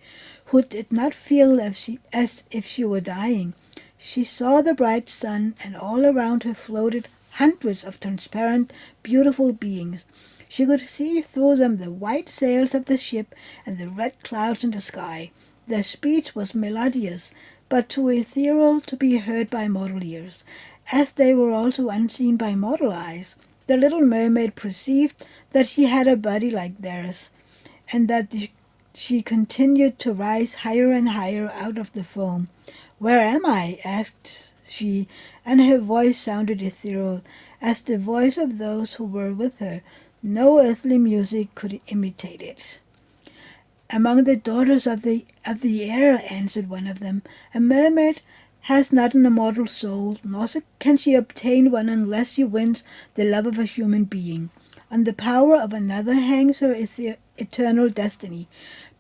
who did not feel as if she were dying. She saw the bright sun, and all around her floated hundreds of transparent, beautiful beings. She could see through them the white sails of the ship and the red clouds in the sky. Their speech was melodious, but too ethereal to be heard by mortal ears, as they were also unseen by mortal eyes. The little mermaid perceived that she had a body like theirs, and that she continued to rise higher and higher out of the foam. "Where am I?" asked she, and her voice sounded ethereal, as the voice of those who were with her. No earthly music could imitate it. "Among the daughters of the air," answered one of them. "A mermaid has not an immortal soul, nor can she obtain one unless she wins the love of a human being. On the power of another hangs her eternal destiny.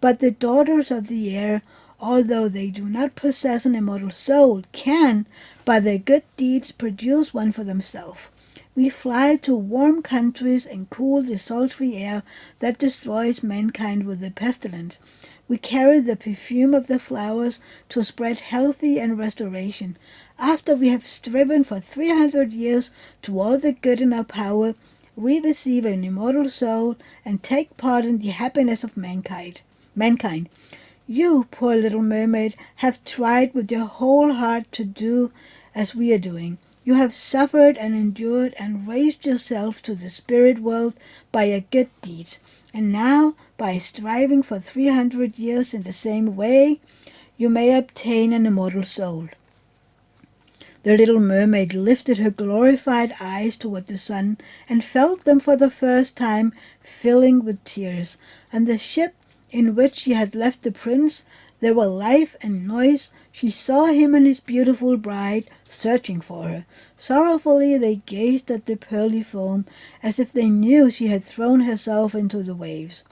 But the daughters of the air, although they do not possess an immortal soul, can, by their good deeds, produce one for themselves. We fly to warm countries and cool the sultry air that destroys mankind with the pestilence. We carry the perfume of the flowers to spread health and restoration. After we have striven for 300 years to all the good in our power, we receive an immortal soul and take part in the happiness of mankind. You, poor little mermaid, have tried with your whole heart to do as we are doing. You have suffered and endured and raised yourself to the spirit world by your good deeds. And now, by striving for 300 years in the same way, you may obtain an immortal soul." The little mermaid lifted her glorified eyes toward the sun and felt them for the first time filling with tears. On the ship in which she had left the prince, there were life and noise. She saw him and his beautiful bride searching for her. Sorrowfully they gazed at the pearly foam, as if they knew she had thrown herself into the waves.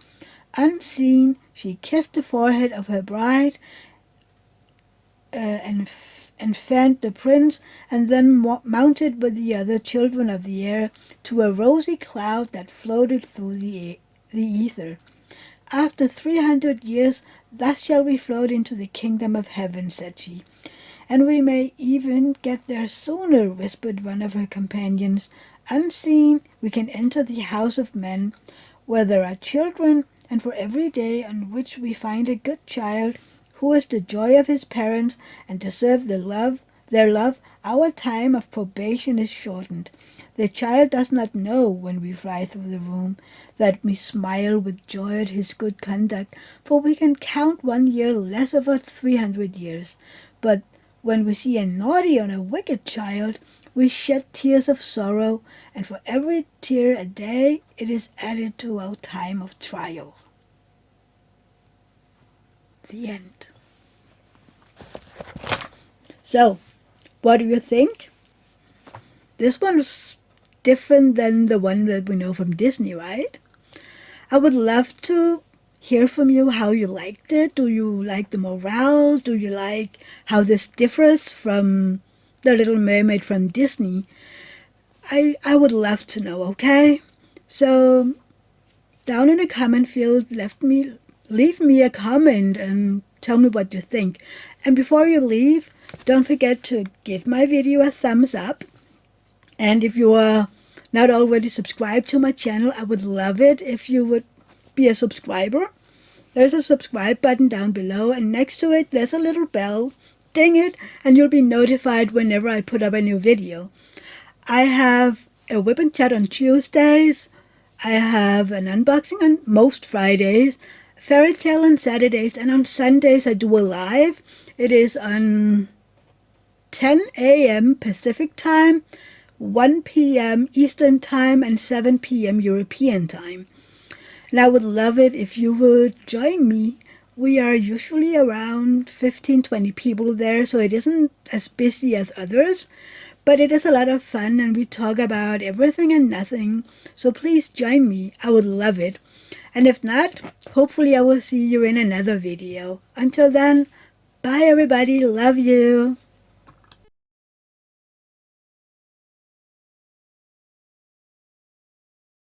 Unseen, she kissed the forehead of her bride and fanned the prince, and then mounted with the other children of the air to a rosy cloud that floated through the ether. "After 300 years, thus shall we float into the kingdom of heaven," said she. "And we may even get there sooner," whispered one of her companions. "Unseen, we can enter the house of men, where there are children, and for every day on which we find a good child, who is the joy of his parents and deserves their love, our time of probation is shortened. The child does not know, when we fly through the room, that we smile with joy at his good conduct, for we can count 1 year less over 300 years. But when we see a naughty or a wicked child, we shed tears of sorrow, and for every tear a day it is added to our time of trial." The end. So, what do you think? This one's different than the one that we know from Disney, right? I would love to hear from you how you liked it. Do you like the morale? Do you like how this differs from The Little Mermaid from Disney? I would love to know, okay? So down in the comment field, leave me a comment and tell me what you think. And before you leave, don't forget to give my video a thumbs up. And if you are not already subscribed to my channel, I would love it if you would be a subscriber. There's a subscribe button down below, and next to it there's a little bell. Ding it, and you'll be notified whenever I put up a new video. I have a whip and chat on Tuesdays. I have an unboxing on most Fridays, FairyTale on Saturdays, and on Sundays I do a live. It is on 10 a.m. Pacific time, 1 p.m. Eastern time, and 7 p.m. European time. And I would love it if you would join me. We are usually around 15-20 people there, so it isn't as busy as others. But it is a lot of fun, and we talk about everything and nothing. So please join me. I would love it. And if not, hopefully I will see you in another video. Until then, bye everybody. Love you.